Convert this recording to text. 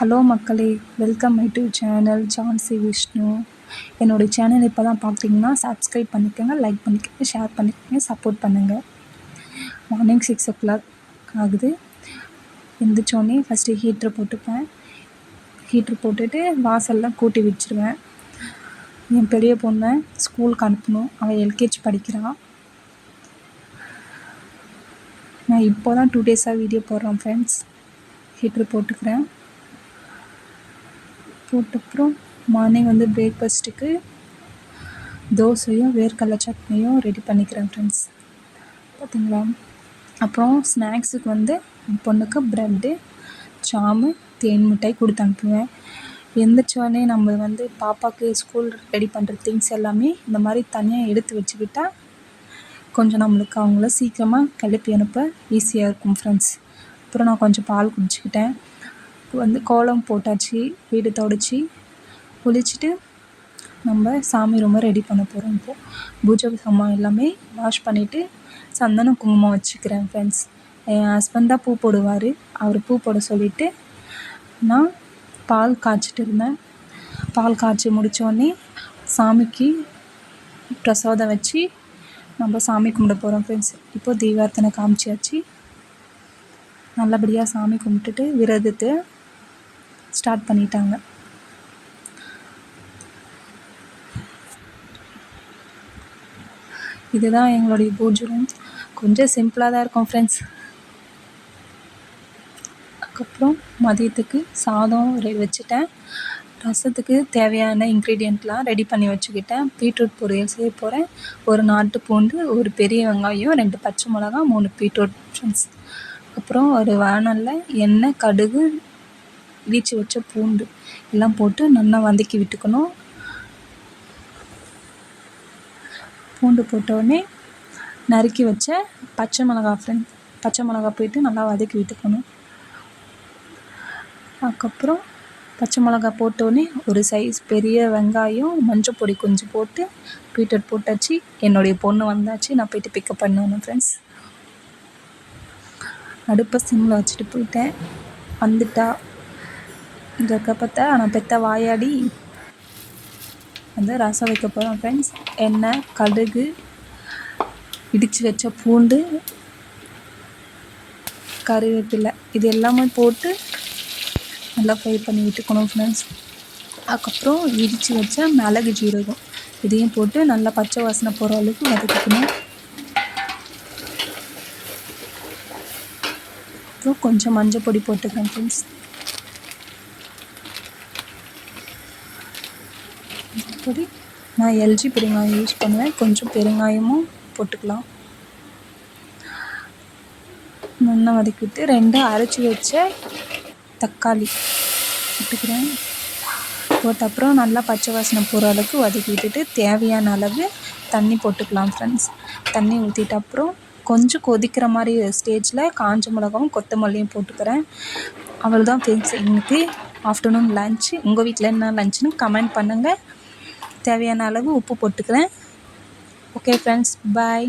Hello மக்களே, welcome my to channel Jhansi Vishnu. என்னோடய channel இப்போ தான் பார்க்குறீங்கன்னா சப்ஸ்கிரைப் பண்ணிக்கோங்க, லைக் பண்ணிக்கோங்க, ஷேர் பண்ணிக்கோங்க, சப்போர்ட் பண்ணுங்கள். மார்னிங் 6:00 ஆகுது. எழுந்திரிச்சோடனே ஃபஸ்ட்டு ஹீட்ரு போட்டுப்பேன். ஹீட்ரு போட்டுட்டு வாசல்லாம் கூட்டி வச்சுருவேன். என் பெரிய பொண்ணை ஸ்கூலுக்கு அனுப்பணும். அவள் எல்கேஜி படிக்கிறாள். நான் இப்போ தான் 2 டேஸாக வீடியோ போடுறேன் ஃப்ரெண்ட்ஸ். ஹீட்ரு போட்டுக்கிறேன். போட்டப்புறம் மார்னிங் பிரேக்ஃபாஸ்ட்டுக்கு தோசையும் வேர்க்கடலை சட்னியும் ரெடி பண்ணிக்கிறேன் ஃப்ரெண்ட்ஸ். பார்த்திங்களா? அப்புறம் ஸ்நாக்ஸுக்கு என் பொண்ணுக்கு ப்ரெட்டு, ஜாமு, தேன் மிட்டாய் கொடுத்து அனுப்புவேன். எந்திரிச்சோடனே நம்ம பாப்பாவுக்கு ஸ்கூல் ரெடி பண்ணுற திங்ஸ் எல்லாமே இந்த மாதிரி தனியாக எடுத்து வச்சுக்கிட்டா கொஞ்சம் நம்மளுக்கு அவங்கள சீக்கிரமாக கிளப்பி அனுப்ப ஈஸியாக இருக்கும் ஃப்ரெண்ட்ஸ். அப்புறம் நான் கொஞ்சம் பால் குடிச்சிக்கிட்டேன். கோலம் போட்டாச்சு, வீடு துடைச்சி குளிச்சுட்டு நம்ம சாமி ரூமை ரெடி பண்ண போகிறோம். இப்போது பூஜை சாமான் எல்லாமே வாஷ் பண்ணிவிட்டு சந்தனம் குங்குமம் வச்சுக்கிறேன் ஃப்ரெண்ட்ஸ். என் ஹஸ்பண்ட் தான் பூ போடுவார். அவர் பூ போட சொல்லிவிட்டு நான் பால் காய்ச்சிட்டு இருந்தேன். பால் காய்ச்சி முடித்தோடனே சாமிக்கு பிரசாதம் வச்சு நம்ம சாமி கும்பிட போகிறோம் ஃப்ரெண்ட்ஸ். இப்போது தீபார்த்தனை காமிச்சாச்சு. நல்லபடியாக சாமி கும்பிட்டுட்டு விரதத்தை ஸ்டார்ட் பண்ணிட்டாங்க. இதுதான் எங்களுடைய பூஜை ரூம். கொஞ்சம் சிம்பிளாக தான் இருக்கும் ஃப்ரெண்ட்ஸ். அதுக்கப்புறம் மதியத்துக்கு சாதம் வச்சுட்டேன். ரசத்துக்கு தேவையான இன்க்ரீடியண்ட்லாம் ரெடி பண்ணி வச்சுக்கிட்டேன். பீட்ரூட் பொரியல் செய்ய போகிறேன். ஒரு நாட்டு பூண்டு, ஒரு பெரிய வெங்காயம், 2 பச்சை மிளகா, 3 பீட்ரூட் ஃப்ரெண்ட்ஸ். அப்புறம் ஒரு வானலில் எண்ணெய், கடுகு, இடித்து வச்ச பூண்டு எல்லாம் போட்டு நல்லா வதக்கி விட்டுக்கணும். பூண்டு போட்டோடனே நறுக்கி வச்ச பச்சை மிளகா போயிட்டு நல்லா வதக்கி விட்டுக்கணும். அதுக்கப்புறம் பச்சை மிளகா போட்டோடனே ஒரு சைஸ் பெரிய வெங்காயம், மஞ்சள் பொடி கொஞ்சம் போட்டு பீட்ரூட் போட்டாச்சு. என்னுடைய பொண்ணு வந்தாச்சு. நான் போயிட்டு பிக்கப் பண்ணணும் ஃப்ரெண்ட்ஸ். அடுப்பை சிம்மில் வச்சுட்டு போயிட்டேன். வந்துட்டா இங்கே இருக்க பார்த்தா நான் பெத்த வாயாடி ரசம் வைக்க போகிறோம் ஃப்ரெண்ட்ஸ். எண்ணெய், கடுகு, இடித்து வச்ச பூண்டு, கருவேப்பிலை இது எல்லாமே போட்டு நல்லா ஃப்ரை பண்ணி விட்டுக்கணும் ஃப்ரெண்ட்ஸ். அதுக்கப்புறம் இடித்து வச்ச மிளகு, ஜீரகம் இதையும் போட்டு நல்லா பச்சை வாசனை போகிற அளவுக்கு வதக்கிக்கணும். அப்புறம் கொஞ்சம் மஞ்சள் பொடி போட்டுக்கிறேன் ஃப்ரெண்ட்ஸ். பொடி நான் எல்ஜி பெருங்காயம் யூஸ் பண்ணுவேன். கொஞ்சம் பெருங்காயமும் போட்டுக்கலாம். நல்லா வதக்கிட்டு 2 அரைச்சி வச்ச தக்காளி போட்டுக்கிறேன். போட்ட அப்புறம் நல்லா பச்சை வாசனை போகிற அளவுக்கு வதக்கி விட்டுட்டு தேவையான அளவு தண்ணி போட்டுக்கலாம் ஃப்ரெண்ட்ஸ். தண்ணி ஊற்றிட்ட அப்புறம் கொஞ்சம் கொதிக்கிற மாதிரி ஸ்டேஜில் காஞ்ச மிளகாவும் கொத்தமல்லியும் போட்டுக்கிறேன். அவ்வளோதான் ஃப்ரெண்ட்ஸ். இன்றைக்கி ஆஃப்டர்நூன் லன்ச்சு. உங்கள் வீட்டில் என்ன லன்ச்சுன்னு கமெண்ட் பண்ணுங்கள். தேவையான அளவு உப்பு போட்டுக்கிறேன். ஓகே ஃப்ரெண்ட்ஸ், பாய்.